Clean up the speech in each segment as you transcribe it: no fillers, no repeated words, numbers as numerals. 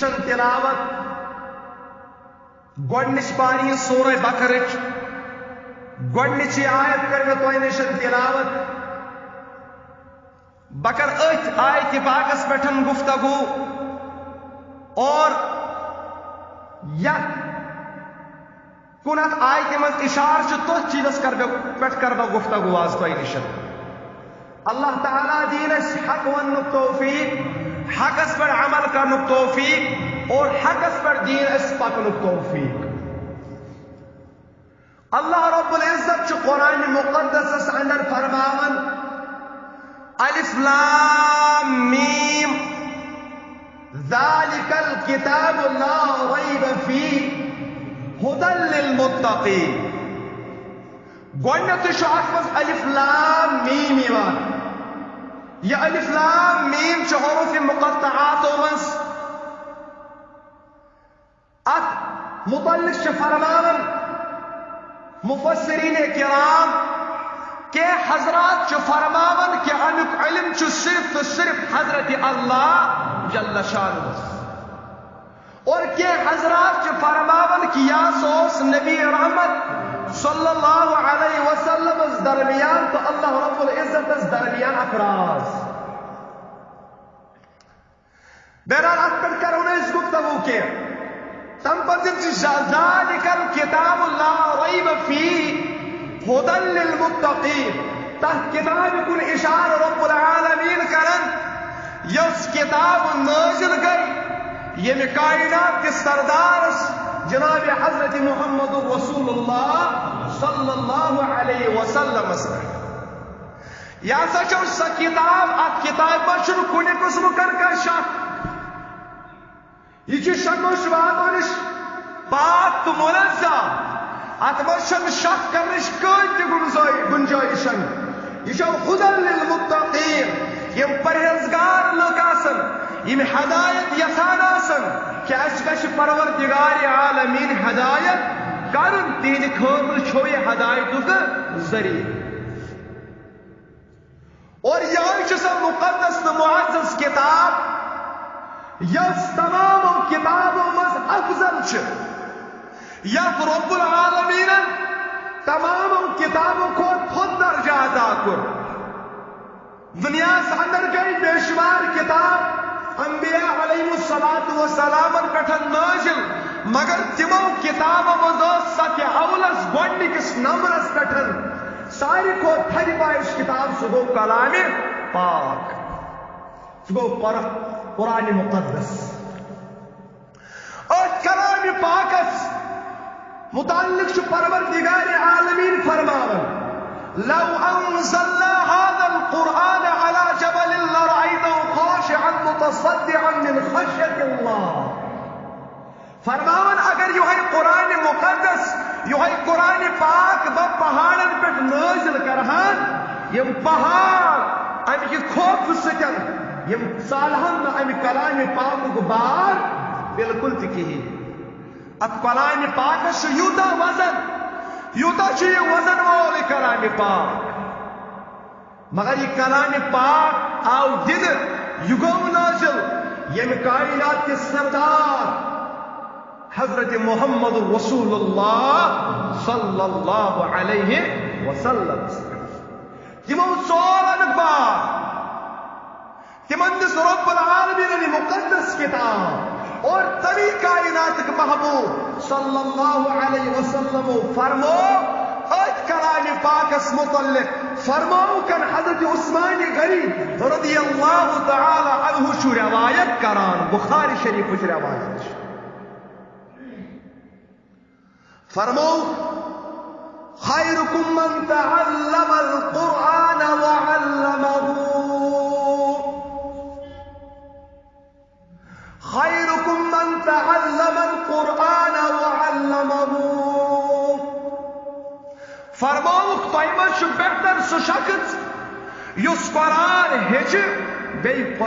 تلاوت گۄڈنِچ پاری سورہ بقرٕچ گۄڈنِچی آیت کر مےٚ تۄہہِ نِش تلاوت بہٕ کر أتھۍ آیتہِ پاکس پٮ۪ٹھ گفتگو اور یتھ کُن اتھ آیتہِ منٛز اِشارٕ چھُ تٔتھۍ چیٖزس پٮ۪ٹھ کر بہٕ گفتگو آز تۄہہِ نِش اللہ تعالیٰ دین اَسہِ حق وننُک توفیق حقس پٮ۪ٹھ عمل کرنُک توفیق اور حقس پٮ۪ٹھ دین اَسہِ پکنُک توفیق اللہ رب العزت چھُ قرآن مقدسس اندر فرماون الف لام میم ذالک الکتاب لا ریب فیہ ہدی للمتقین گۄڈنیٚتھٕے چھُ اتھ منٛز الف لام میم یِوان یہ الف لام میم چھُ حروف مقطعاتو منٛز اتھ متعلق چھِ فرماون مفسرین کرام کہ حضرات چھِ فرماون کہ امیُک علم چھُ صرف تو صرف حضرت اللہ جل شانہ اور کہ حضرات چھِ فرماون کہ یہ اوس نبی رحمت صلی اللہ علیہ وسلم درمیان تو اللہ رب العزت درمیان اکھ راز بہرحال اتھ پٮ۪ٹھ کرو نہٕ أسۍ گفتگو کینٛہہ تم پتہٕ چھِ ذالک الکتاب لا ریب فیہ ہدی للمتقین تتھ کتاب کُن اشارہ رب العالمین کرن یۄس کتاب نازل گئی ییٚمہِ کائنات کِس سردارس جناب حضرت محمد رسول اللہ صلی اللہ علیہ وسلم یہ ہسا چھِ سۄ کتاب اتھ کتابہِ منٛز چھُنہٕ کُنہِ قٕسمُک کانٛہہ شک یہ چھُ شکو شبہاتو نِش پاک تہٕ منزہ اتھ منٛز چھنہٕ شک کرنٕچ کٕہۭنۍ تہِ گُنجٲیِش یہ چھُ ہدی للمتقین یم پرہیزگار لُکھ آسن یم ہدایت یژھان آسن کہ اَسہِ گژھِ پروردگار عالمین ہدایت کرُن تِہنٛدِ خٲطرٕ چھُ یہِ ہدایتُک ذریعہ اور یہے چھِ سۄ مقدس تہٕ معزز کتاب یۄس تمامو کتابو منٛز افضل چھِ یتھ رب العالمینن تمامو کتابو کھۄتہٕ تھوٚد درجہ عطا کوٚر دنیاہس اندر گٔے بے شمار کتاب انبیاء علیہ الصلاۃ والسلام پٮ۪ٹھ نازل مگر تمو کتابو منٛز ٲس سۄ اولس گۄڈنِکِس نمبرس پٮ۪ٹھ ساروی کھۄتہٕ تھدِ پایِچ کتاب سُہ گوٚو کلامِ پاک سُہ گوٚو قرآن مقدس أتھۍ کلامِ پاکس متعلق چھُ پروردگار عالمین فرماون لو انزلنا هذا القرآن على جبل لرأيته خاشعا متصدعا من خشية الله فرماون اگر یہ قرآن مقدس یہ قرآن پاک بہ پہاڑن پہ نازل کرہان یم پہاڑ امہ خوف ستن یم سالہن امہ کلام پاک بار بالکل تہ کہین ات کلام پاکس یوتا وزن یوتا یہ وزن وول کلام پاک مگر یہ کلام پاک آو دن یہ گو نازل یم کائنات کے سردار حضرت محمد رسول اللہ صلی اللہ علیہ وسلم تمو ژور بار تمن دس رب العالمین مقدس کتاب اور تبھی کائنات کے محبوب صلی اللہ علیہ وسلم فرمو ات کلام پاکس متعلق فرماؤ کن حضرت عثمان غنی رضی اللہ تعالی عنہ چھُ روایت کران بخاری شریف روایت فرمو خیرکم من تعلم القرآن وعلمه خیرکم من تعلم القرآن وعلمه فرموک تۄہہِ منٛز چھُ بہتر سُہ شخص یُس قرآن ہیٚچھِ بیٚیہِ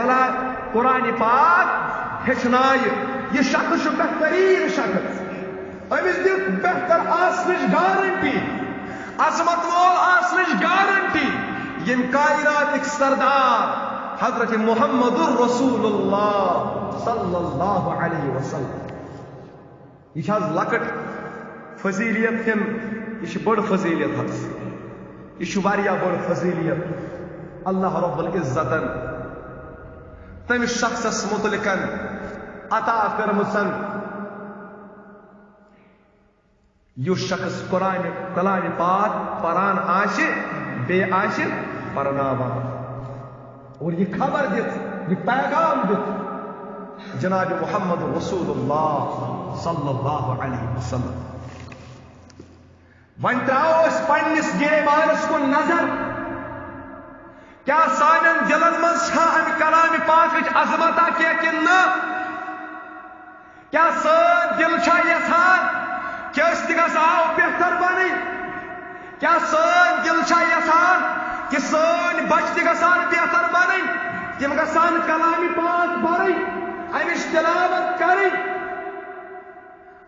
قرآن پاک ہیٚچھنایہِ یہِ شخص چھُ بہتریٖن شخص أمِس دِتھ بہتر آسنٕچ گارنٹی عظمت وول آسنٕچ گارنٹی ییٚمہِ کائناتٕکۍ سردار حضرت محمد رسول اللہ صلی اللہ علیہ وسلم. یہ لکٹ فضیلیت کن یہ بڑ فضیلیت حس یہ واریاہ بڑ فضیلیت اللہ رب العزت تمس شخصس متعلق عطا کرمسن یس شخص قرآن کلام پاک پران آشِ بے آشِ پرناوان اور یہ خبر دت یہ پیغام دت جناب محمد رسول اللہ صلی اللہ علیہ وسلم. ون تراو اس پنس گریبانس کن نظر کیا سانن دلن من ام کلام پاک عظمتا کی کن نا کیا سن دل یژھان کہ اس گژھو بہتر بنی کیا سن دل یژھان کہ سن بچ گژھان بہتر بنی تم گژھان کلام پاک پڑھن امچ تلاوت کریں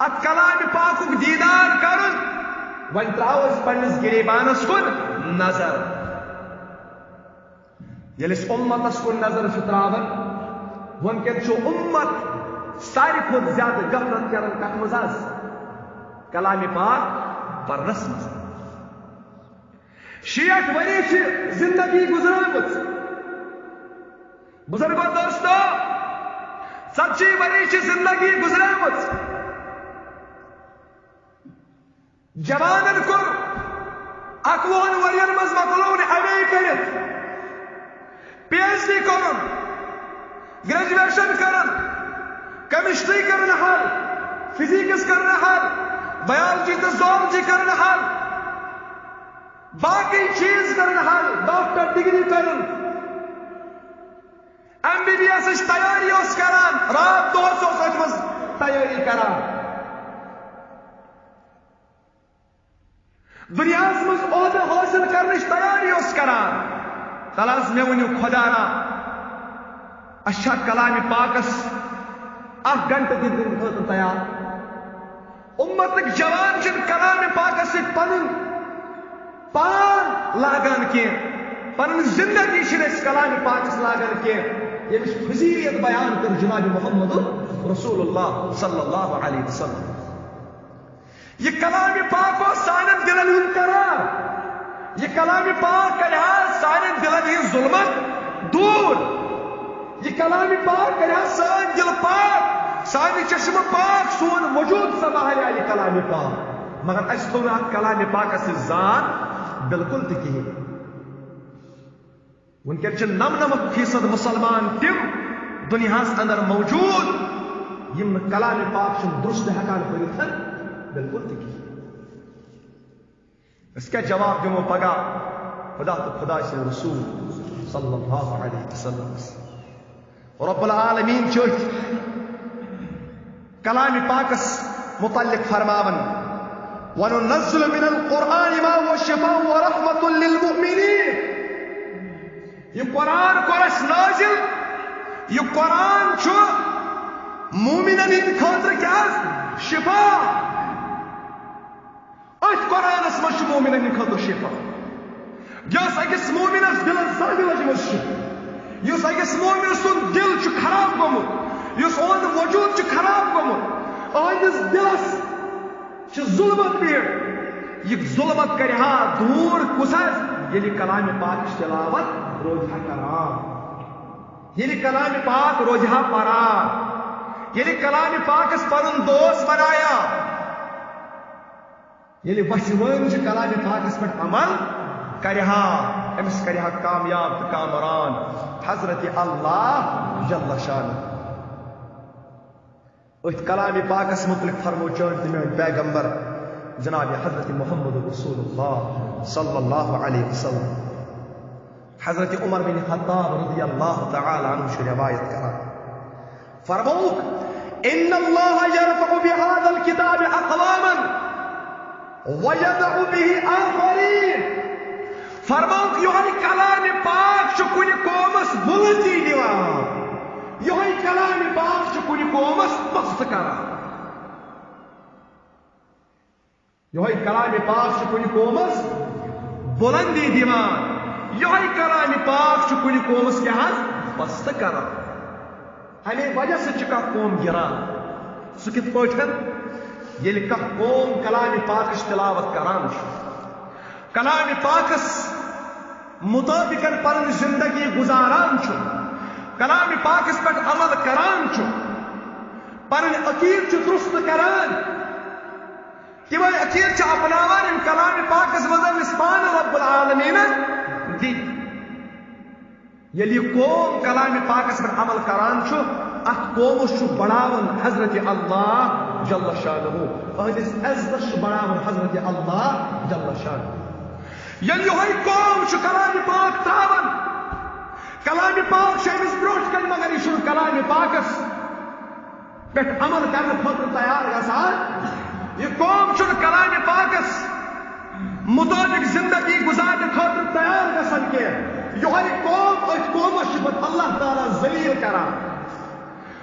ات کلام پاک دیدار کرن ون تراو اس پنس گریبانس کن نظر یل اس امتس کن نظر تراون ونکن امت ساری کھت زیادہ غفلت کرن کت مز کلام پاک پرنس مز 60 ؤری زندگی گزرامت بزرگو دوستو 40 ؤری زندگی گزرامت جوانن کو 51 ورین مز مکلون ایم کرت پی ایچ ڈی کرن گریجویشن کرن کیمسٹری کرن حل فزکس کرن حل بایولوجی تو زولوجی کرن حل باقی چیز کرن حل ڈاکٹر ڈگری کرن ایم بی بی ایس تیاری کران رات دہس مز تیاری کران دنیا مز عہدہ حاصل کرنچ تیاری کران تلاز مے ونیو خدا نا اچھا کلام پاکس 1 گھنٹہ دن خاطر تیار امتک جوان چن کلام پاکس ست پن پان لاگان کی پن زندگی اس کلام پاکس لاگان کی یمس فضیلیت بیان کر جناب محمد رسول اللہ صلی اللہ علیہ وسلم. یہ کلام پاک و سانن دلن ہند قرار یہ کلام پاک کرے سانن دلن ہند ظلمت دور یہ کلام پاک کرے سان دل پاک سانی چشم پاک سون وجود سنبھالیا یہ کلام پاک مگر اس تو کلام پاک سے زان بالکل تہ کہین ونکن 99% مسلمان تم دنیا اندر موجود یم کلام پاک درست ہکان پڑھت بالکل تہ کہین. اس کا جواب دمو پگا خدا تو خدا سے رسول صلی اللہ علیہ وسلم. رب العالمین چوت کلام پاکس متعلق فرماون وَنُنَزِّلُ مِنَ الْقُرْآنِ مَا هُوَ شِفَاءٌ وَرَحْمَةٌ لِّلْمُؤْمِنِينَ. یہ قرآن کورس نازل یہ قرآن چھو مومنن ہند خاطر کیا شفا ات قرآنس مجھ مومنن ہند خاطر شفا یس اکس مومنس دلس زنگ لجمس یس اکس مومن سن دل خراب گومت یس اہد وجود خراب گومت اہدس دلس ظلمت پیڑ یہ ظلمت کرہا دور کسس یلی کلام پاک تلاوت روزہ کران یلی کلام پاک روزہ پران یلی کلام پاکس پنن دوست بنایا یلی وشون کلام پاکس پہ عمل کرہا امس کرہا کامیاب تو کامران حضرت اللہ جل شان. اس کلام پاکس متعلق فرمو چون میون پیغمبر جناب حضرت محمد رسول اللہ صلی اللہ علیہ وسلم. حضرت عمر بن خطاب رضی اللہ تعالی عنہ سے روایت کرا فرموک ان اللہ یرفع بهذا الكتاب اقواما ويدع به آخرین. فرموک یہ کلام پاک کن قومس بلندی دیوان یہ کلام پاک کن قومس پست کران یہ کلام پاک کن قومس بلندی دیوان یہ کلام پاک کن قومس کیا پست کران. امے وجہ سے قوم گران سہ کت پٲٹھۍ ییٚلہِ کانٛہہ قوم کلام پاکٕچ تلاوت کران کلام پاکس مطابق پن زندگی گزاران کلام پاکس پہ عمل کران پن عقید درست کران تمے عقید اپناوان کلام پاکس مز پان رب العالمین دی ییٚلہِ قوم کلام پاکس پہ عمل کران ات قومس بڑھاون حضرت اللہ جل شانہ اہدس عزتس بڑھاون حضرت اللہ جل شانہ یل یہ قوم کلام پاک تراون کلام پاک امس برو کن مگر یہ کلام پاکس پہ عمل کرنے خاطر تیار گژھان یہ قوم کلام پاکس مطابق زندگی گزارنے خاطر تیار گژھان کی یہ قوم ات قومس اللہ تعالیٰ ذلیل کران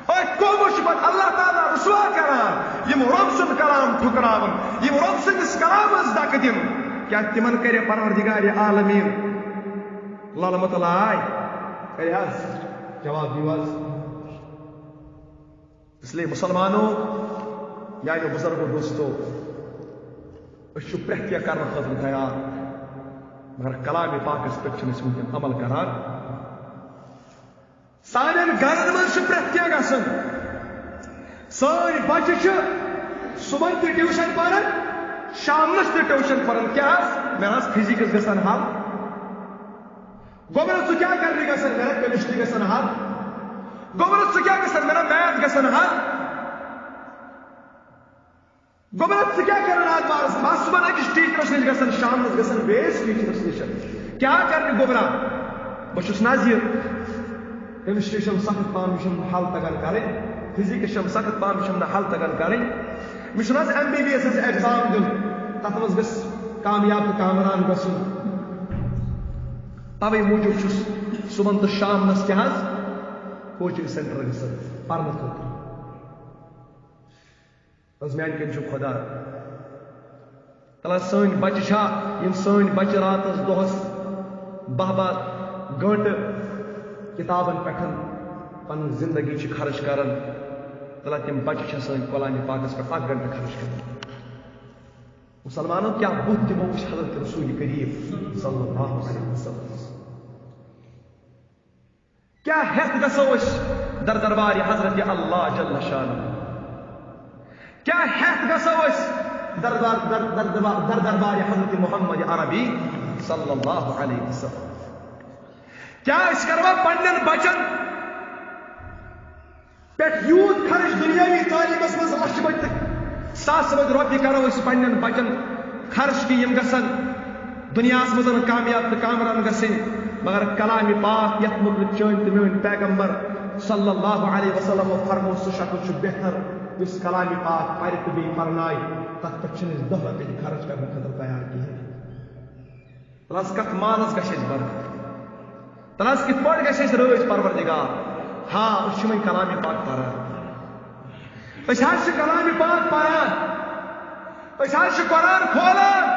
ات قومس اللہ تعالیٰ رسوا کران یم رب سند کلام ٹھکراون یم رب سندس کلامس دکہ دن کیا تمن کرے پروردگار عالمین لالمت اللہ کرے حظ جواب دیو حظ اس لیے مسلمانوں یعنی بزرگوں دوستو اس پریت کیا کرنے خاطر تیار مگر کلام پاکس پہ ونکن عمل کران سانن گرن من پریت کیا گژھن سٲنۍ بچہ صبح تہ ٹیوشن پران شامنس تہ ٹیوشن پران کیا مے فزکس گژھان حل گوبر ژٕ کیا کرنہِ گژھان میرا کیمسٹری گژھان حل گوبر ژٕ کیا گژھان میرا میتھ گژھان حل گوبر ژٕ کیا کران آج بارس بس صبح أکِس ٹیچرس نش گژھان شامنس گژھان بیٚیِس ٹیچرس نش کیا کرنہِ گوبرا بہٕ چھُس نہ زِ کیمسٹری چھم سخت پہم یہ حل تگان کریں فزکس چھم سخت پہم یہ حل تگان کریں مجھ MBBS ایگزام دن تک مز گھ کامیاب تو کامران گھن توے موجود چھس صبح تو شامنس کیا کوچنگ سینٹر گھن پرنے خاطر میان کن خدا تلا سن بچہ سن بچہ راتس دہس بہ گنٹہ کتابن پہ پن زندگی خرچ کران تلا تم بچہ سن کلام پاکس پہ 1 گھنٹہ خرچ کران مسلمانوں کیا بت تمو وچ حضرت رسول کریم صلی اللہ علیہ وسلم کیا ہیت گژھو اس در دربار حضرت اللہ جل شانہ کیا ہیت گژھو اس در دربار حضرت محمد عربی صلی اللہ علیہ وسلم کیا اس کروا پنن بچن پہ یوت خرچ دنیاوی تعلیمس مز لچھ بد ساس بد روپیہ کرو اس پنن بچن خرچ کی یم گژھن دنیا مز کامیاب تو کامران گژھن مگر کلام پاک یت متعلق چون تو میون پیغمبر صلی اللہ علیہ وسلم فرمو سہ شخص بہتر اس کلام پاک پڑھ تو بی پرنائے تک پہ 10 رۄپیہِ خرچ کرنے خاطر تیار کہین تلس کت مالس گژھِ برکت تلس کت پٲٹھۍ گژھِ رٲچھ پروردگار ہاں اس وۄنۍ کلام پاک پران اس کلام پاک پران اس قرآن کھولان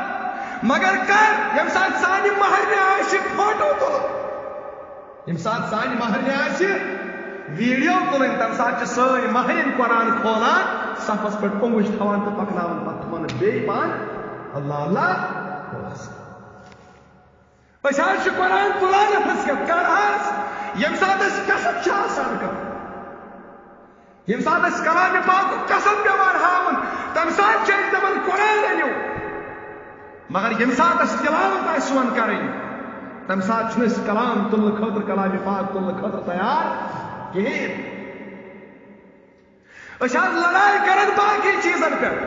مگر کر یم سات سانہِ مہرنہِ آسہِ فوٹو تُلُن یم سات سانہِ مہرنہِ آسہِ ویڈیو تُلٕنۍ تمہِ ساتہٕ چھِ سٲنۍ مہرِن قرآن کھولان صفس پٮ۪ٹھ اوٚنگُج تھاوان تہٕ پکناوان پتہٕ تِمن بیٚیہِ پان اللہ اللہ أسۍ چھِ قرآن تُلان نفرس کٮ۪تھ کر حظ یم ساتہٕ أسۍ قسم چھِ آسان کران یم ساتہٕ أسۍ کلامِ پاکُک قسم پیٚوان ہاوُن تمہِ ساتہٕ چھِ أسۍ دپان قرآن أنِو مگر یم ساتہٕ أسۍ تلاوت آسہِ سون کرٕنۍ تمہِ ساتہٕ چھِنہٕ أسۍ کلام تُلنہٕ خٲطرٕ کلامِ پاک تُلنہٕ خٲطرٕ تیار کہیٖنۍ أسۍ حظ لڑاے کران باقی چیزن پٮ۪ٹھ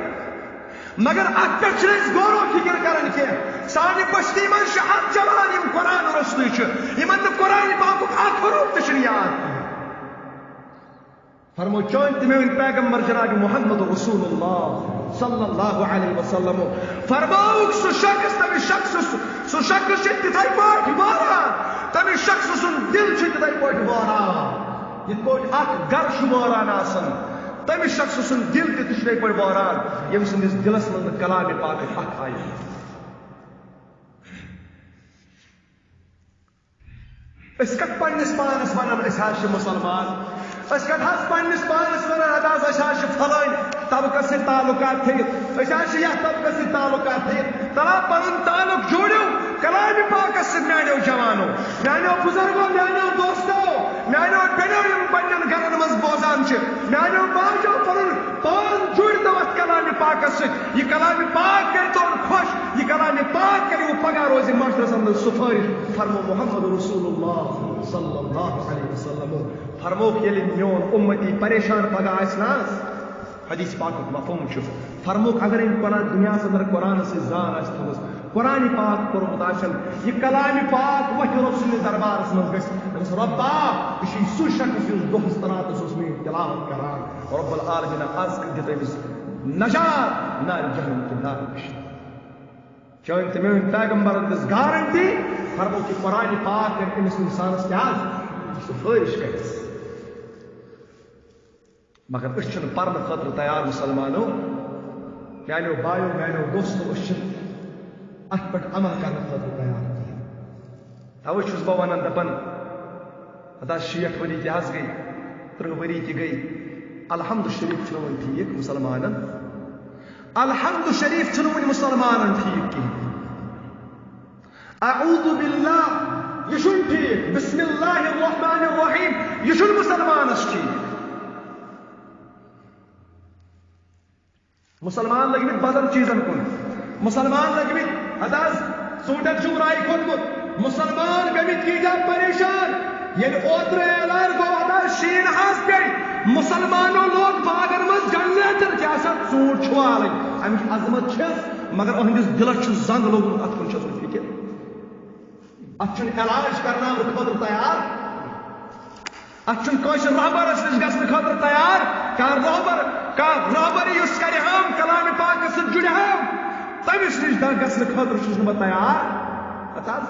مگر اتھ پٮ۪ٹھ چھِنہٕ أسۍ غور و فکر کران کینٛہہ سانہِ بستی منٛز چھِ اکھ جوان یم قرآن روٚستُے چھِ یمن نہٕ قرآن پاکُک اکھ حروف تہِ چھُنہٕ یاد فرمو چون تہِ میون پیغمبر جناب محمد رسول اللہ صلی اللہ علیہ وسلم فرماؤک سُہ شخص تمہِ شخص چھِ تِتھے پٲٹھۍ واران تمہِ شخص سُنٛد دل چھُ تِتھے پٲٹھۍ واران یِتھ پٲٹھۍ اکھ گرٕ چھُ واران آسان تمہِ شخص سُنٛد دل تہِ چھُ تِتھے پٲٹھۍ واران ییٚمہِ سٕنٛدِس دلس منٛز نہٕ کلامِ پاکٕچ اکھ آیہِ أسۍ کتھ پننِس پانس ونان أسۍ حظ چھِ مسلمان اس کتھاس پنس پانس ونان ہتاس اشاش فلان طبقہ سے تعلقات تھیت اشاش یا طبقہ سے تعلقات تھیت تلا پنن تعلق جوڑو کلام پاک سے میانو جوانو میانو بزرگو میانو دوستو میانو بینو یم پنن گرن مز بوزان چھ میانو باجو پنن پان جوڑ دو اس کلام پاک سے یہ کلام پاک کر تو خوش یہ کلام پاک کر وہ پگا روز معاشرہ اندر سفارش فرمو محمد رسول اللہ صلی اللہ علیہ وسلم فرمو یلی میون امتی پریشان پگا اسناس حدیث پاک مفہوم چھ فرمو اگر ان قرآن دنیا سے اندر قرآن سے زان اس تھوس قرآن پاک کورمت آشن یہ کلام پاک وحی رسول دربار من گس ربا یہ سو شخص یس دہس تراتس اس میں تلاوت کران رب العالمین از دت امس نجات نار جہنم کی نار چون تمہیں پیغمبر دس گارنٹی فرمو کہ قرآن پاک کر امس انسانس کیا سفارش کرس مگر اس چھن پرن خاطر تیار مسلمانوں میانو بایو میانو دوستو اس چھن ات پٹ عمل کرنے خاطر تیار کیا توے چھس بہ ونان دپان ہتا 60 ؤری تہ حظ گئی 30 ؤری تہ گئی الحمد شریف چھن ون ٹھیک مسلمانن الحمد شریف چھن ون مسلمانن ٹھیک کی اعوذ باللہ یہ چھن ٹھیک بسم اللہ الرحمن الرحیم یہ چھن مسلمانس ٹھیک مسلمان لگمت بدل چیزن کن مسلمان لگمت اداز سوٹن شمرائی کھوتمت مسلمان گمت کی جا پریشان یل اوتر اعلان گو اداز شین ہاس گئی مسلمانوں لوگ باغن مز جنریٹر کیا سا ژوٗنٛٹھ چھوالٕنۍ امِچ عظمت چھس مگر اہندس دلس چھُ زنگ لوگمُت اتھ کُن چھس نہٕ فکر اتھ چھُنہٕ علاج کرناونہٕ خٲطرٕ تیار اتھ چھُنہٕ کٲنٛسہِ رہبرس نِش گژھنہٕ خٲطرٕ تیار کانٛہہ رہبر یُس کرِ ہم کلام پاکس سۭتۍ جُڑِ ہم تٔمِس نِش گژھنہٕ خٲطرٕ چھُس نہٕ بہٕ تیار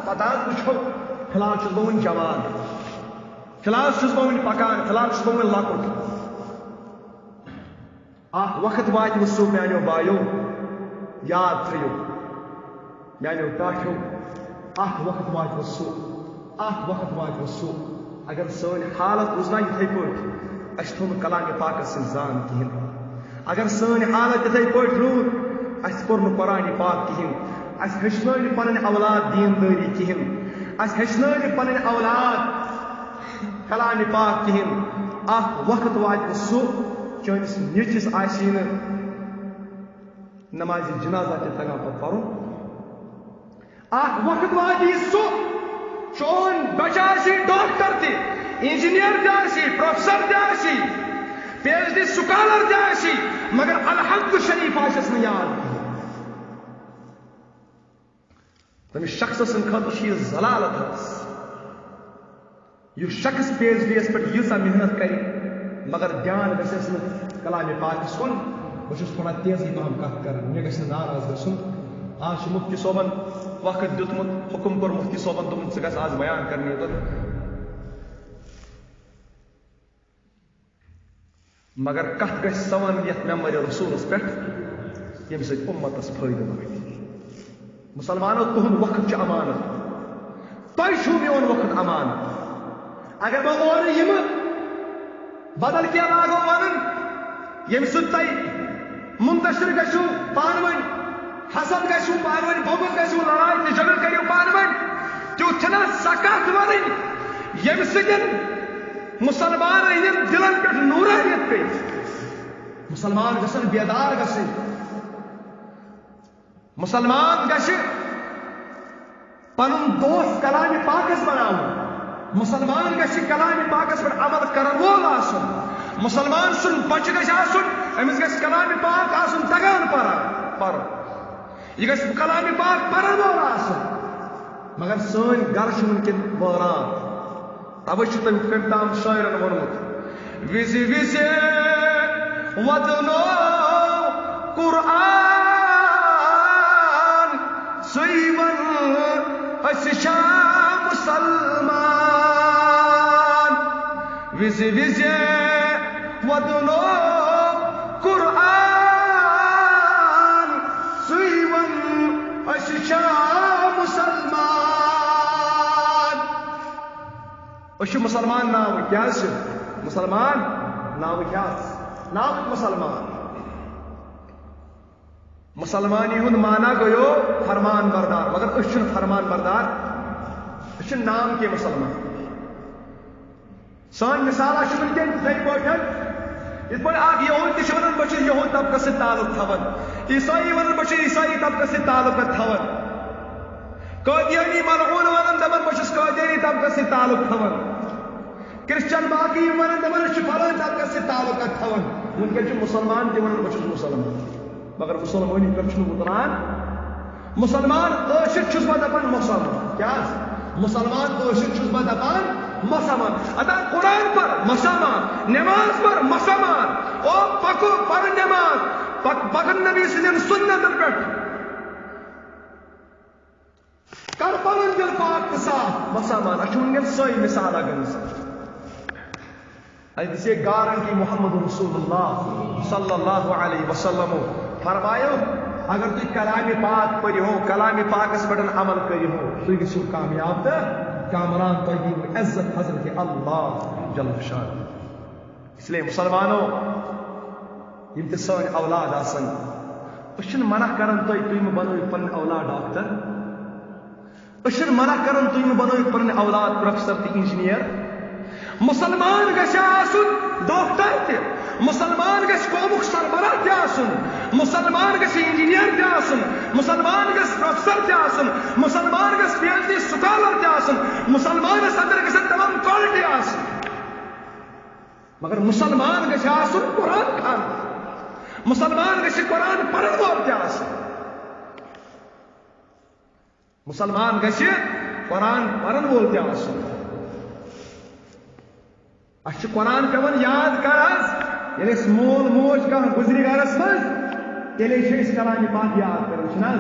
پتہٕ حظ وٕچھو فِلحال چھُس بہٕ وُنہِ جوان فِلحال چھُس بہٕ وُنہِ پکان فِلحال چھُس بہٕ وُنہِ لۄکُٹ اکھ وقت واتہِ سُہ میانیو بایو یاد تھٲیِو میانیو ٹاٹھیو اکھ وقت واتہِ سُہ اگر سٲنۍ حالت روٗز نا یِتھٕے پٲٹھۍ اَسہِ تھوٚو نہٕ کلامِ پاکس سۭتۍ زان کِہیٖنۍ اگر سٲنۍ حالت یِتھٕے پٲٹھۍ روٗد اَسہِ پوٚر نہٕ قرآنِ پاک کِہیٖنۍ اَسہِ ہیٚچھنٲے نہٕ پنٕنۍ اولاد دیٖندٲری کِہیٖنۍ اَسہِ ہیٚچھنٲے نہٕ پنٕنۍ اولاد کلامِ پاک کِہیٖنۍ اکھ وقت واتہِ سُہ چٲنِس نیٚچوِس آسی نہٕ نمازِ جنازہ تہِ تگان پتہٕ پرُن اکھ وقت واتہِ سُہ چون بچہ آسی ڈاکٹر تہِ انجینئر تہِ آسی پروفیسر تہِ آسی پی ایچ ڈی سکالر تہِ آسی مگر الحمد شریف آسٮ۪س نہٕ یاد تٔمِس شخص سٕنٛدِ خٲطرٕ چھِ یہِ ضلالت حظ یُس شخص پی ایچ ڈی یس پٮ۪ٹھ ییٖژاہ محنت کرِ مگر دھیان گژھٮ۪س نہٕ کلامِ پاکس کُن بہٕ چھُس تھوڑا تیزی پہم کتھ کران مےٚ گژھِ نہٕ ناراض گژھُن آز چھُ مفتی صٲبن وقت دیُتمُت حُکم کوٚر مفتی صٲبن دوٚپمُت ژٕ گژھ آز بیان کرنہِ یوٚتن مگر کتھ گژھِ سۄ ونٕنۍ یتھ مٮ۪مورِ رسوٗلس پٮ۪ٹھ ییٚمہِ سۭتۍ اُمتس فٲیدٕ واتہِ مسلمانو تُہُنٛد وقت چھُ امانت تۄہہِ چھُو میون وقت امانت اگر بہٕ اورٕ یِمہٕ بدل کینٛہہ لاگو ونُن ییٚمہِ سۭتۍ تۄہہِ منتشر گژھِو پانہٕ ؤنۍ حسد گژھِو پانہٕ ؤنۍ بغض گژھِو لڑاے تہٕ جھگڑٕ کٔرِو پانہٕ ؤنۍ تیُتھ چھُنہ سۄ کتھ ونٕنۍ ییٚمہِ سۭتۍ مسلمان ہٕنٛدٮ۪ن دلن پٮ۪ٹھ نوٗرانیت پیٚیہِ مسلمان گژھن بیدار گژھٕنۍ مسلمان گژھِ پنُن دوست کلامِ پاکس بناوُن مسلمان گژھِ کلامِ پاکس پٮ۪ٹھ عمل کرن وول آسُن مسلمان سُنٛد بچہِ گژھِ آسُن أمِس گژھِ کلامِ پاک آسُن تگان پرُن یہ گژھِ کلامِ پاک پرن وول آسُن مگر سٲنۍ گرٕ چھِ وٕنکٮ۪ن وٲران توے چھُ کٔمۍ تام شٲعرن ووٚنمُت وِزِ وِزِ وَدنو قرآن سُے وَن أسۍ چھا مسلمان وِزِ وِزِ وَدنو قرآن سُے وَن أسۍ چھا مسلمان أسۍ چھِ مسلمان ناوٕکۍ کیٛازِ چھِ مسلمان ناو کیا ناو مسلمان مسلمانی ہند مانا گو فرمان بردار مگر اچھن فرمان بردار اچھن نام کے مسلمان سان مثال ونکن تھے پاٹھن یہ پہ آپ یہود تہ ونان بہ یہود طبقہ سے تعلق تھوان عیسائی ونان بہ عیسائی طبقہ سے تعلق تھوان قادیانی ملعون ونان دپان بہ قادیانی طبقہ سے تعلق تھوان کرسچن باقی ونان دپان فلاں طبقہ سے تعلق تھوان ونکن مسلمان تہ ونان بہ مسلمان مگر مسلمانی پہ اتران مسلمان عاشق چھس بہ دپان مسلمان کیا مسلمان عاشق چھس بہ دپان مسلمان ادا قرآن پر مسلمان نماز پر مسلمان او پکو پر نماز پکن نبی سندن سنتن پہ کر پن دل پاک صاف مسلمان اچھا ونکن سوئی مثال اگر سے گارن کی محمد رسول اللہ صلی اللہ علیہ وسلم فرمایو اگر تھی کلام پاک پڑھو کلام پاکس پہ عمل کرو تھی گھو کامیاب تو کامران تھی عزت حضرت اللہ جل شان اس لیے مسلمانوں یم تہ سن اولاد آسن أسۍ منع کران تُہۍ مہ بنٲیِو پنٕنۍ اولاد ڈاکٹر أسۍ منع کران تُہۍ مہ بنٲیِو پنٕنۍ اولاد پروفیسر تہٕ انجینئر مسلمان گژھِ آسُن ڈاکٹر تہِ مسلمان گژھِ قومُک سربراہ تہِ آسُن مسلمان گژھِ انجینئر تہِ آسُن مسلمان گژھِ پروفیسر تہِ آسُن مسلمان گژھِ پی ایچ ڈی سکالر تہِ آسُن مسلمانس اندر گژھن تمام کالٹی آسٕنۍ مگر مسلمان گژھِ آسُن قرآن خان مسلمان گژھِ قرآن پرن وول تہِ آسُن مسلمان گژھِ قرآن پرن وول تہِ آسُن اچھا قرآن پیوان یاد کر یل مول موج کھانا گزری گرس من تیلے کلام پاک یاد کران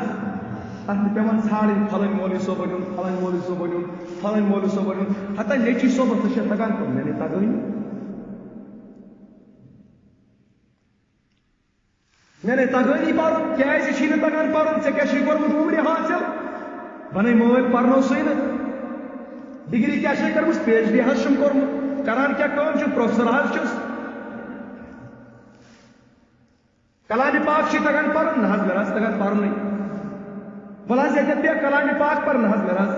تک پیوان ژھانڈن فلن مولوی صوب نیون فلن مولوی صوب نیون فلن مولوی صوب نیون ہتا نیچی صوب ژے تگان پہ مے تگٲنی مے تگٲنی پرُن کیازِ چھی نہٕ تگان پرُن ژےٚ کیٛاہ چھُے کوٚرمُت عمرِ حٲصِل بنٲے مٲلۍ پرنوسٕے نہٕ ڈگری کیٛاہ چھے کٔرمٕژ پی ایچ ڈی حظ چھُم کوٚرمُت کران کیا کٲم چھُ پروفیسر حظ چھُس کلام پاک چھی تگان پرُن نہ حظ مےٚ حظ تگان پرنُے وَلہٕ حظ ییٚتٮ۪تھ بیٚہہ کلام پاک پر نہ حظ مےٚ حظ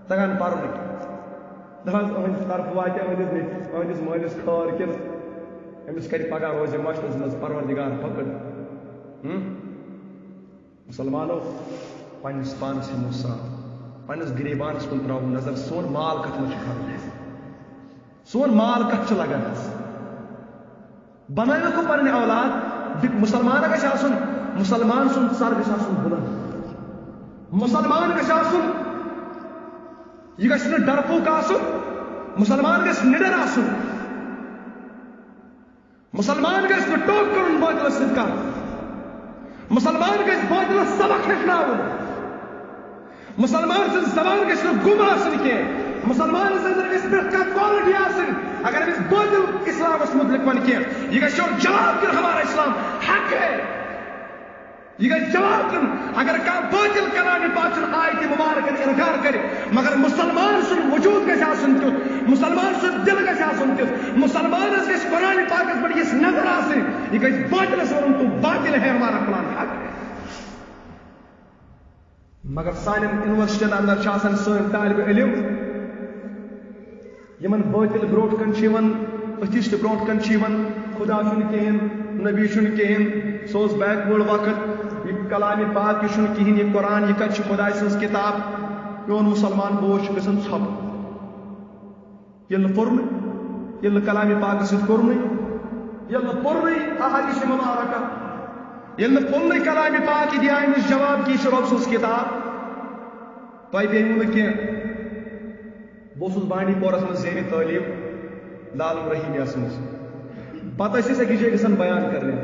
تگان پرنُے نہ حظ أہٕنٛدِ طرفہٕ واتہِ أہٕنٛدِس مٲلِس خٲر کِنہٕ أمِس کَرِ پگاہ روزِ مشرس منٛز پروردگار پکڑ مسلمانو پننس پانس ہمو صاف پننس غریبانس کن تراو نظر سون مال کت مجھ کھانا سون مال کت لگان بنائے کو پنہ اولاد مسلمان گژھِ آسُن مسلمان سن سر گژھِ آسُن بلند مسلمان گژھِ آسُن یہ گژھِ نہٕ ڈرپوک آسُن مسلمان گژھِ نڈر آسُن مسلمان گژھِ نہٕ ٹوک کرُن باطلس سۭتۍ کانٛہہ مسلمان گژھِ باطلس سبق ہیٚچھناوُن مسلمان سٕنٛز زبان گژھِ نہٕ گُم آسٕنۍ کینٛہہ مسلمانس اندر گژھِ پرٛٮ۪تھ کانٛہہ کالٹی آسٕنۍ اگر أمِس باطل اسلامس متعلق ونہِ کینٛہہ یہِ گژھِ یورٕ جواب دِیُن ہمارا اسلام حق ہے یہ گژھِ جواب دیُن اگر کانٛہہ باطل کلامِ پاک سُنٛد آیتہِ مبارکن انکار کرِ مگر مسلمان سُنٛد وجوٗد گژھِ آسُن تیُتھ مسلمان سُنٛد دل گژھِ آسُن تیُتھ مسلمانس گژھِ قرآن پاکس پٮ۪ٹھ یِژھ نظر آسٕنۍ یہِ گژھِ باطلس ونُن تو باطل ہے ہمارا قرآن حق ہے مگر سانٮ۪ن یونیورسٹین اندر چھِ آسان سٲنۍ طالبہِ علم یمن باطل برونٛٹھ کن چھِ یِوان أتھِسٹ برونٛٹھ کن چھِ یِوان خدا چھُنہٕ کِہیٖنۍ نبی چھُنہٕ کِہیٖنۍ سُہ اوس بیکوٲڈ وقت یہ کلامِ پاک یہِ چھُنہٕ کِہیٖنۍ یہِ قرآن یہِ کتہِ چھِ خۄداے سٕنٛز کِتاب میون مسلمان بوے چھُ گژھان ژھۄپہٕ ییٚلہِ نہٕ پوٚرنُے ییٚلہِ نہٕ کلامِ پاکس سۭتۍ کوٚرنُے ییٚلہِ نہٕ پوٚرنُے احادیث مبارکہ ییٚلہِ نہٕ پوٚرنُے کلامِ پاک یہِ دِیا أمِس جواب کہِ یہِ چھِ رۄب سٕنٛز کِتاب تۄہہِ پیٚیوٕ نہٕ کینٛہہ بہٕ اوسُس بانڈی پورس منٛز زیرِ تعلیٖم لالم رحیمیہس منٛز پتہٕ ٲسۍ أسۍ أکِس جایہِ گژھان بیان کرنہِ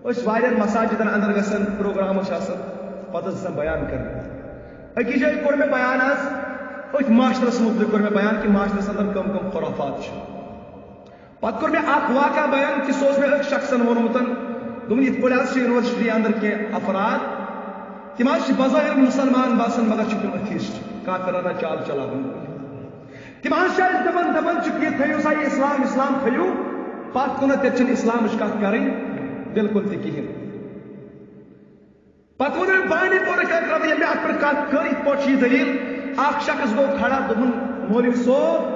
أسۍ واریاہن مساجدن اندر گژھان پروگرام چھِ آسان پتہٕ ٲسۍ گژھان بیان کرنہِ أکِس جایہِ کوٚر مےٚ بیان حظ أتھۍ معاشرس متعلق کوٚر مےٚ بیان کہِ معاشرس اندر کم کم خرافات چھِ پتہٕ کوٚر مےٚ اکھ واقعہ بیان کہِ سُہ اوس مےٚ أکۍ شخصن ووٚنمُت دوٚپُن یِتھ پٲٹھۍ حظ چھِ یونیورسٹی اندر کینٛہہ افراد تِم حظ چھِ بظٲہر مسلمان باسان مگر چھِ تِم أتھِسٹ کافرانہ چال چلاوان تم شاید دپان یہ تھو سا اسلام تھو پت کن تیل اسلام کت کریں بالکل تہ کہین پتہ وون بانڈی پورہ میں ات پہ کت کر ات پہ یہ دلیل اخ شخص گو کھڑا دپن مولوی صوب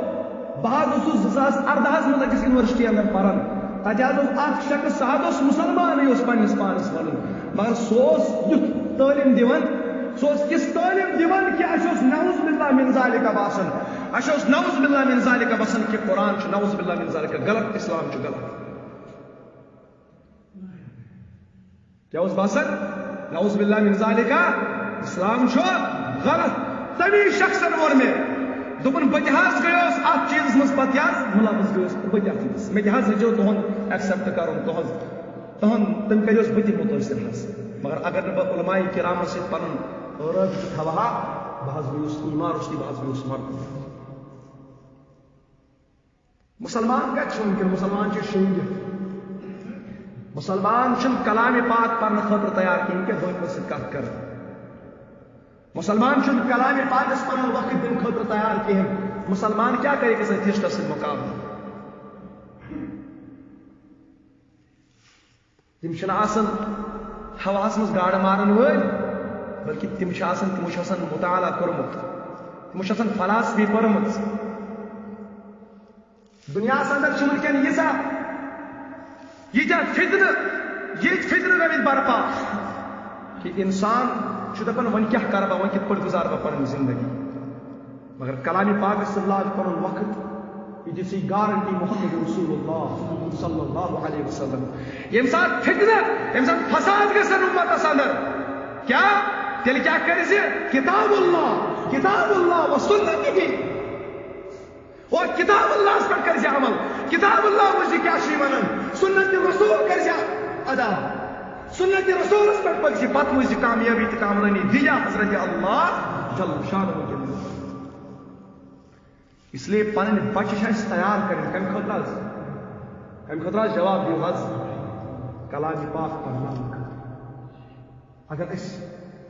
بہت زٕ 2018 منٛز أکِس یونیورسٹی اندر پران تتہ اخ شخص سہ مسلمان پنس پانس ون مگر سہ تعلیم دِوان تِژھ تعلیم دِوان کہ اَسہِ نعوذ باللہ من ذالک باسان اَسہِ نعوذ باللہ من ذالک باسان کہ قرآن نعوذ باللہ من ذالک غلط اسلام غلط کیا باسان نعوذ باللہ من ذالک اسلام غلط تمی شخصن وون میں دپن بہ تہ گیوس ات چیزس مز پتہ ملوث گیوس بہ تہ چیز مے تہ ہیٚچو تہند ایکسیپٹ کرن تہند تم کریوس بہ تہ متٲثر مگر اگر نہ بہ علماء کرام سۭتۍ پنن رٲبطہٕ تھاوہا بہ گوس ایمان رُشتی بہ گوس مر مسلمان کتہ ونکیٚن مسلمان شنگِتھ مسلمان کلام پاک پڑھنے خاطر تیار کہین کہ دونوں سۭتۍ کتھ کر مسلمان کلام پاکس پنن وقت دن خاطر تیار کہین مسلمان کیا کرے کہ ہسٹر سے مقابلہ تم آسان ہواس مز گاڑ مارن ول بلکہ تمو مطالعہ کورمت تمو فلاسفی پرمت دنیا اندر ونکین یہ فتنہ گمت برپا کہ انسان دپان ون کیا کر بہ ون کت پہ گزار بہ پن زندگی مگر کلام پاک سے لاج پن وقت یہ جیسی گارنٹی محمد رسول اللہ صلی اللہ علیہ وسلم یم سات فتنہ یم سات فساد گژھن امتس اندر کیا تیل کیا کر کتاب اللہ و سنت اور کتاب اللہ پہ کر عمل کتاب اللہ مجھے کیا ون سنت رسول کر ادا سنت رسول پہ پک پتہ مجھے کامیابی تو کامرانی دیا حضرت اللہ جل شان اس لیے پن بچہ تیار کریں کم خطرہ جواب دیو حض کلام پاک پڑھنا اگر اس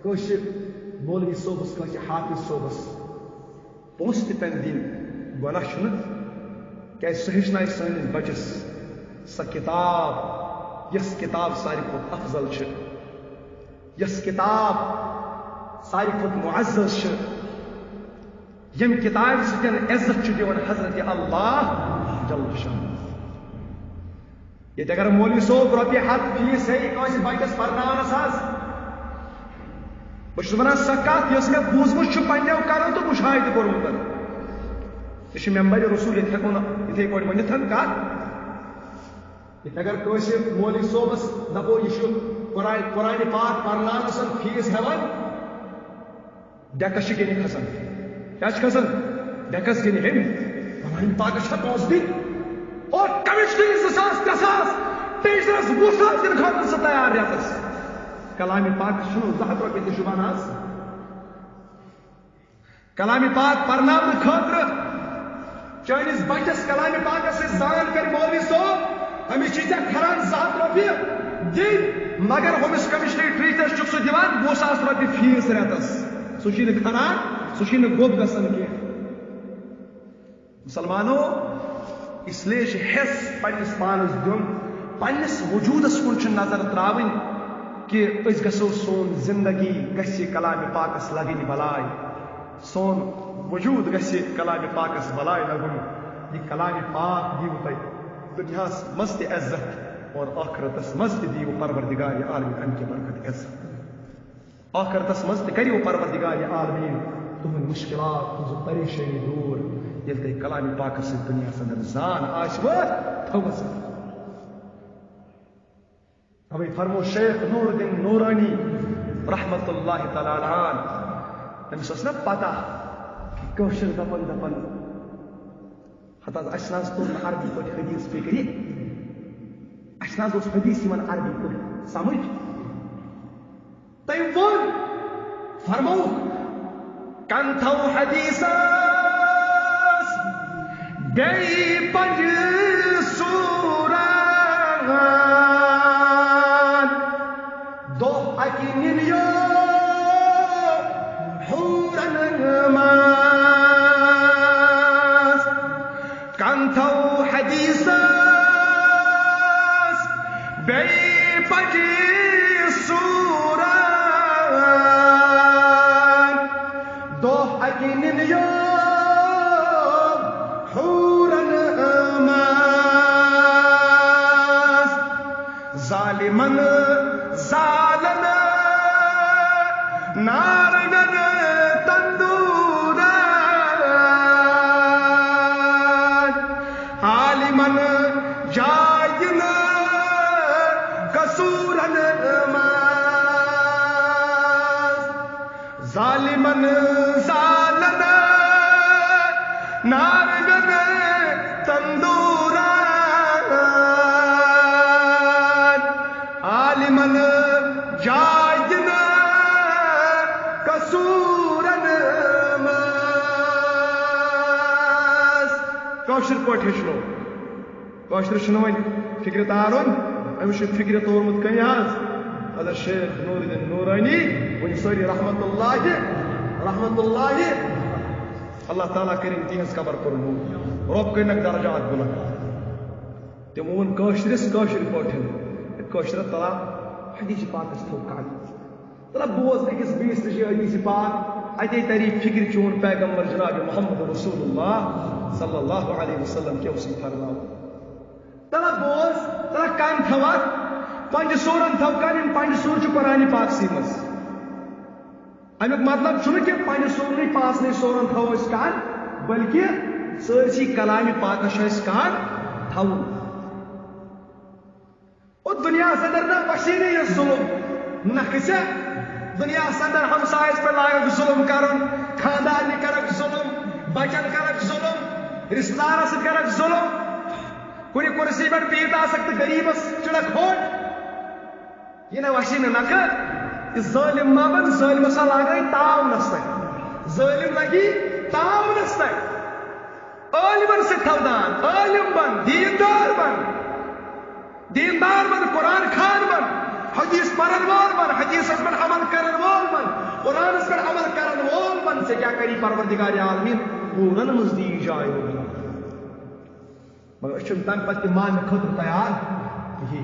مولوی صوبس حافظ صوبس پونس تہ پین دن گناہ کہ سہ ہچن سنس بچس سہ کتاب یس کتاب ساری کھت افضل یس کتاب ساری کھت معزز یم کتاب سن عزت دِوان حضرت اللہ جل شان یہ اگر مولوی صوب رۄپیہِ ہتھ فیس ہے کٲنٛسہِ بچس پرناونس بہٕ ونان سۄ کتھ یۄس مےٚ بوٗزمٕژ پننیو کرو تو مشاہدٕ کوٚرمُت یہ ممبر رسول یہ ہیٚکو نہٕ یِتھے پٲٹھۍ ؤنِتھ کتھ اگر کٲنٛسہِ مولوی صوبس دپو یہ قرآن پاک پرناونس فیس ہیوان ڈیکس گنہِ کھسان کیا کھسان ڈیکس گنہِ ہیٚنۍ قرآن پاکس پونٛسہٕ دِنۍ اور کمشنر 2000 3,000 ٹیچرس 20,000 دن خاطر سہ تیار رتس کلام پاک 200 رۄپیہِ تہِ شُبان کلام پاک پرناونہٕ خاطر چٲنِس بچس کلام پاکس سۭتۍ زان کر مولوی صوب أمِس چھی ژےٚ کھران 200 رۄپیہِ دِنۍ مگر ہوٚمِس کمشنری ٹیچرس چھُکھ ژٕ دِوان 20,000 رۄپیہِ فیس رٮ۪تس سُہ چھی نہٕ کھران سُہ چھی نہٕ گوٚب گژھان کینٛہہ مسلمانو اس لیے حص پنس پانس دن پنس وجودس کن نظر تراؤن کہ اس گھو سون زندگی گھ کلام پاکس لگن بلائے سون وجود گھ کلام پاکس بلائے لگن یہ کلام پاک دیو تہ دنیا مز تہ عزت اور آخرتس مز تہ دیو پروردگار عالمین امہ برکت عزت آخرتس مز تہ کریو پروردگار عالمین تہند مشکلات تہذ پریشانی دور یل تہ کلام پاک سے دنیا اندر زان آسو تھوس اوے فرمو شیخ نور الدین نورانی رحمت اللہ تعالی علیہ تمس نا پتہ کشر دپن حتى اشناس تون عربی پہ حدیث فکری اشناس اس حدیث من عربی پہ سمجھ تم ون فرمو کنتھو حدیثا گئی پنج سوران دو اکی نیلیو حورن ماز بے پجی سوران دو اکین یو حورن اماس ظالمن زالن نارگن تندوران عالمن جائن کسورن اماس ظالمن زالن نارگن تندوران عالمن جائن کسورن اماس کاشر پٲٹھۍ ہیٚچھنو کاشر چھُنہٕ وۄنۍ فکرِ تارُن أمِس چھُ فکرِ تورمُت کٔنۍ حظ حضرت شیخ نور الدین نورانی وۄنۍ سٲری رحمت اللہ اللہ تعالیٰ کٔرِنۍ تِہنٛز قبر پُرنوٗر رۄب کٔرنَکھ درجات بُلند تِمو ووٚن کٲشرِس کٲشِر پٲٹھۍ کٲشرس تلا حدیث پاکس تھوٚو کَن تلا بوز أکِس بیٚیِس نِش حدیث پاک اتے تری فکر چون پیغمبر جناب محمد رسول اللہ صلی اللہ علیہ وسلم کیا اسی فرماؤ تلا بوز تلا کان تھوا پنج سورن تھو کان پنج سور چھ قرآن پاک سی مز امیک مطلب چھنہ کہ پنج سورن پانچ سورن تھو اس کان بلکہ سرسی کلام پاک اس کان تھو اور دنیا صدر نہ پشینے یہ ظلم نہ کسے دنیا صدر ہمسائس پر لائق ظلم کرن خاندان کرک ظلم بچن کرک ظلم رشتہ دار سے کرک ظلم کوئی کرسی پر پیت آ سکتے غریبس چڑک ہوٹ یہ نہ وشی نہ کر ظالم ما بن ظالم سا لگائی تاؤ نستے ظالم لگی تاؤ نستے عالمن سے تھودان عالم بن دیندار بن قرآن خان بن حدیث پڑھن وول بن حدیث پر عمل کرن وول بن قرآن پر عمل کرن وول بن سے کیا کری پروردگار عالمین پورن مزدی جائے ہوگا مگر اشن تم پتہ مان خطر تیار یہ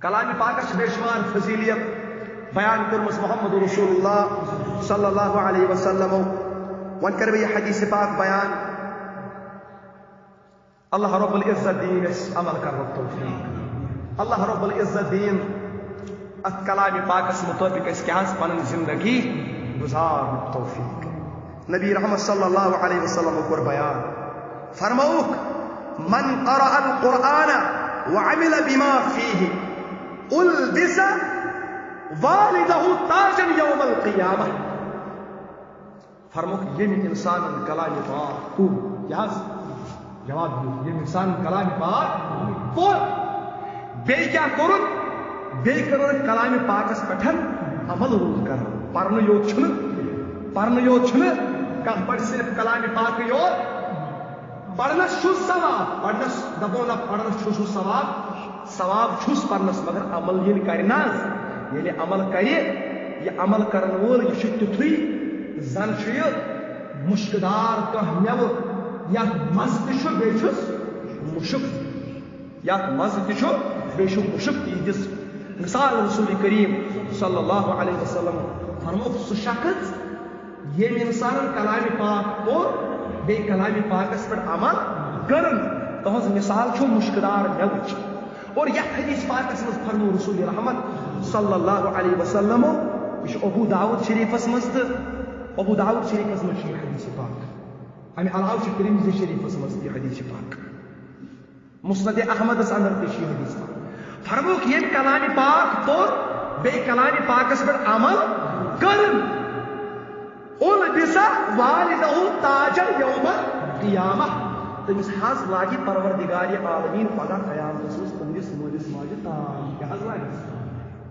کلام پاک بے شمار فضیلیت بیان کرمس محمد رسول اللہ صلی اللہ علیہ وسلم ون کر یہ حدیث پاک بیان اللہ رب العزت دین اس عمل کرنے توفیق اللہ رب العزت دین ات کلام پاک اس مطابق اس کیا پن زندگی گزار توفیق نبی رحمت صلی اللہ علیہ وسلم کو بیان فرموک من قرأ القرآن وعمل بما فيه البس والده تاجا يوم القيامة فرموک یہ انسان کلام پاک کو یاز جواب دیو یہ انسان کلام پاک پور بے کیا کرن بے کرن کلام پاکس پٹھن عمل روز کر پرن یوت چھن کم پڑھ صرف کلام پاک یوت پڑھنس چھس ثواب پڑھنس دبو نہ پڑھنس چھس ثواب چھس پڑھنس مگر عمل یہ کرنا یعنی عمل کرے یہ عمل کرن وول یہ تیتھے زن مشکدار کانٛہہ میوٕ یتھ مزٕ تہِ چھُ بیٚیہِ چھُس مُشُک یتھ مزٕ تہِ چھُ بیٚیہِ چھُ مُشُک تہِ دِژ مثال رسول کریم صلی اللہ علیہ وسلم فرموک سُہ شخص ییٚمۍ انسانن کلام پاک پوٚر بیٚیہِ کلام پاکس پٮ۪ٹھ عمل کرن تہنٛز مثال چھُ مُشکدار میوٕچ اور یتھ حدیث پاکس منٛز فرمو رسول رحمت صلی اللہ علیہ وسلم یہ چھُ ابو داؤد شریفس منٛز تہٕ ابو داؤد شریفس منٛز چھُ یہ حدیث پاک امہ علاوہ چھُ ترمذی شریفس منٛز یہ حدیث پاک مسند احمدس اندر تہِ چھُ یہ حدیث پاک فرموک یم کلام پاک پوٚر بیٚیہِ کلام پاکس پٮ۪ٹھ عمل کرن البس والدہ تاجا یوم القیامہ تمس حظ لاگہِ پروردگار عالمین پگہ قیامتس منٛز تہنٛدس مٲلِس ماجہِ تاج کیٛاہ حظ لاگہِ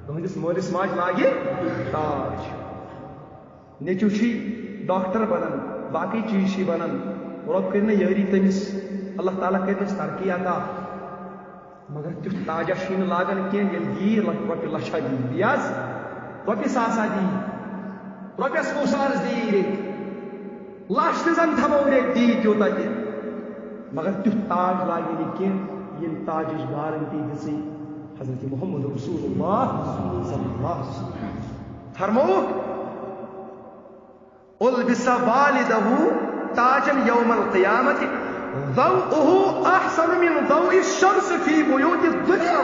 تہنٛدس مٲلِس ماجہِ لاگہِ تاج نیٚچِو چھی ڈاکٹر بنان باقی چیز چھی بنان رب کرنا یاری تمس اللہ تعالیٰ کرنس ترقی عطا مگر تیُتھ تاجا چھُنہٕ لاگان کینٛہہ ییٚلہِ دی رۄپیہِ لچھا دی بیاز رۄپیہِ ساسا دی رۄپیس 100 ساس دی ریٚتۍ لچھ تہِ زن تھاوو ریٚتۍ دی تیوٗتاہ تہِ مگر تیُتھ تاج لاگہِ نہٕ کینٛہہ ییٚمہِ تاجٕچ گارنٹی دِژٕے حضرت محمد رسول اللہ صلی اللہ علیہ وسلم فرموک البس والدہ تاجا یوم القیامت ضوءه احسن من ضوء الشمس في بيوت الدنيا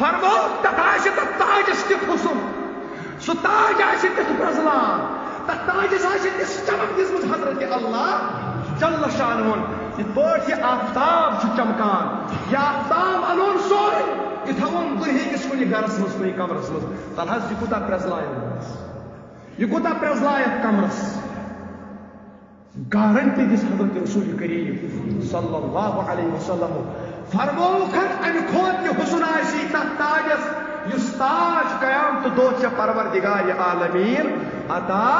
فرموک تتاج تتاجس تت حسن سو تاج آسہ تت پرزلان تت تاجس آسہ تس چمک دزمت حضرت اللہ جل شانہ یہ پٲٹھۍ یہ آفتاب چمکان یہ آفتاب انون سورے یہ تھون دنیا کس کُنہِ گرس منٛز کُنہِ کمرس منٛز تل حظ یہ کوٗتاہ پرزلایت یہ کوٗتاہ پرزلایت کمرس گارنٹی دس حضرت رسول کریم صلی اللہ علیہ وسلم فرموک امہ کھوت یہ حسن آسی تتھ تاجس یس تاج قیامت دۄہ ژےٚ پروردگار عالمین عطا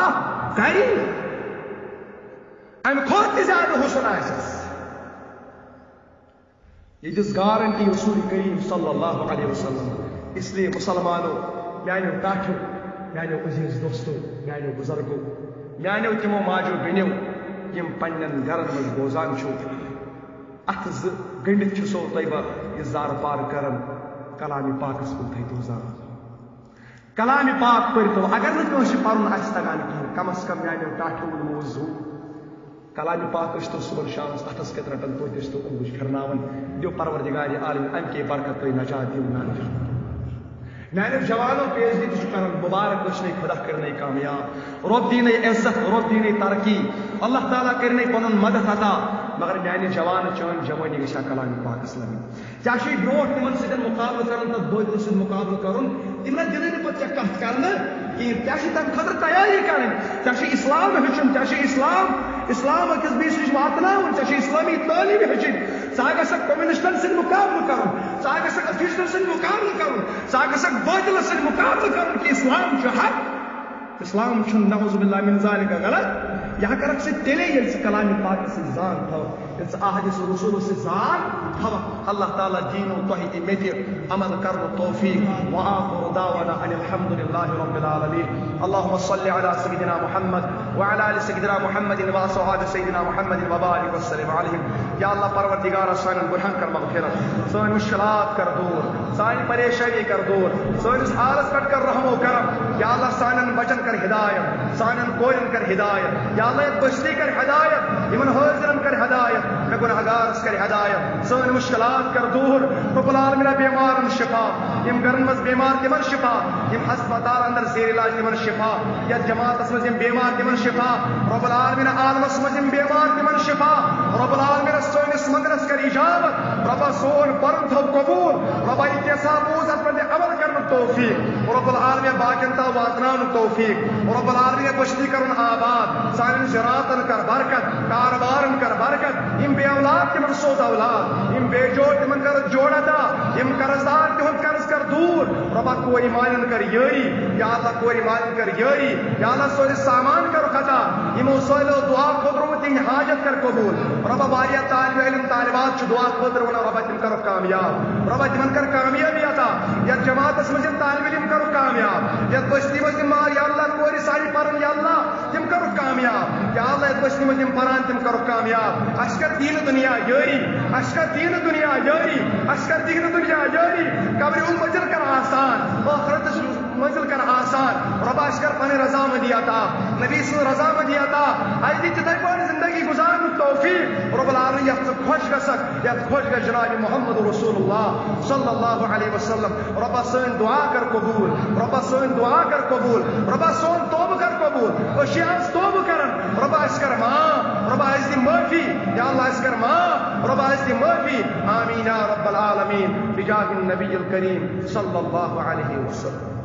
کری امہ کھوت تہ زیادہ حسن آسس یہ دس گارنٹی رسول کریم صلی اللہ علیہ وسلم اس لیے مسلمانوں میانو ٹاٹھو میانو عزیز دوستو میانو بزرگو میانو تمو ماجو بینو یم پنن گرن مز بوزان چھو ات گنڈت چھو سو طیبہ یہ زار پار کرن کلام پاکس کن تھیتو زار کلام پاک پرتو اگر نہ کانٛسہِ پرن آسہِ تگان کہین کم از کم میانو ٹاٹھو موضوع کلام پاک اشتو صبح شامس اتس کت رٹن تو اشتو انگوش پھرناون دیو پروردگار عالم ام کے برکت تو نجات دیو میانو جوانوں پیش دی تو کرن مبارک وچنے خدا کرنے کامیاب رب دینے عزت رب دینے ترقی اللہ تعالیٰ کرنے پنن مدد عطا مگر میانے جوان چون جوانی گشا کلام پاک اسلامی چاہے برونٹ تمن سۭتۍ مقابلہ کرن تہٕ بٲدلہٕ سۭتۍ مقابلہ کرن تمن دِنہٕ پتہٕ ژےٚ کتھ کرنہٕ کِہیٖنۍ ژےٚ چھِ تمہِ خٲطرٕ تیاری کرٕنۍ ژےٚ چھِ اسلام ہیٚچھُن ژےٚ چھِ اسلام أکِس بیٚیِس نِش واتناوُن ژےٚ چھِ اسلامی تعلیٖم ہیٚچھِنۍ ژٕ گژھکھ کمیونسٹن سۭتۍ مقابلہٕ کرُن ژٕ گژھکھ افیشلن سۭتۍ مقابلہٕ کرُن ژٕ گژھکھ بٲطلس سۭتۍ مقابلہٕ کرُن کہ اسلام چھُ حق اسلام چھُنہٕ نعوذ باللہ من ذالک غلط یہ کرکھ ژٕ تیلے ییٚلہِ ژٕ کلامِ پاک سۭتۍ زان تھاوکھ ییٚلہِ ژٕ احادیث رسول سۭتۍ زان تھاوکھ اللہ تعالیٰ دیٖنو تۄہہِ تہِ مےٚ تہِ عمل کرنُک توفیق وآخر دعوانا ان الحمد للہ رب العالمین اللهم صل على سيدنا محمد وعلى آل سيدنا محمد وأصحاب سيدنا محمد وبارك وسلم عليهم یا اللہ پروردگار سانن گناہن کر مغفرت سٲنۍ مشکلات کر دور سانہِ پریشانی کر دور سٲنِس حالس پٮ۪ٹھ کر رحم و کرم یا اللہ سانن بچن کر ہدایت سانن کورین کر ہدایت یا اللہ یتھ بستی کر ہدایت یمن حاضرن کر ہدایت مے گنہگارس کر ہدایت سٲنۍ مشکلات کر دور رب العالمین بیمارن شفا یم گرن مز بیمار تمن شفا یم ہسپتال اندر زیر علاج تمن شفا یتھ جماعتس مز یم بیمار تمن شفا رب العالمین عالمس مز یم بیمار تمن شفا رب العالمین سٲنِس منگرس کر اجابت ربا سون پرن تھو قبول ربا اتسا بوزت پر عمل کرن توفیق رب العالمین باقین تا واتنان توفیق رب العالمین بشتی کرن آباد سانن زراعتن کر برکت کاروبارن کر برکت یم بے اولاد تمن سوز اولاد یم بے جوڑ تمن کر جوڑ عطا یم قرضدار تہند قرض کر دور ربا کوئی مالن کر یاری یا اللہ کوئی مالن کر یاری یا اللہ سون سامان کر خطا یمو سوالو دعا خودرو تین حاجت کر قبول ربا واریہ طالب علم طالبات چھ دعا خودر ونا ربا تم کرو کامیاب ربا تمن کر کامیابی عطا یا جماعت اس مجھ طالب علم کرو کامیاب یا بستی مجھ مار یا اللہ کوئی ساری پرن یا اللہ تم کرو کامیاب یا اللہ بستی مجھ پران تم کرو کامیاب اشکر دین دنیا یاری اشکر دین دنیا یاری اشکر دین دنیا یاری قبر منزل کر آسان آخرت منزل کر آسان ربا اشکر پن رضا مندی عطا نبی سن رضا مندی عطا ایدی تتائی پانی زندگی گزارن توفیق رب العالمین یت خوش گسک یت خوش گس جناب محمد رسول اللہ صلی اللہ علیہ وسلم ربا سن دعا کر قبول ربا سن دعا کر قبول ربا سون توبہ کر قبول اشیاء توبہ کرن ربا اشکر ماں ربا ازدی معافی یا اللہ اشکر ماں ربا ازدی معافی آمین یا رب العالمین بجاہ النبی الکریم صلی اللہ علیہ وسلم.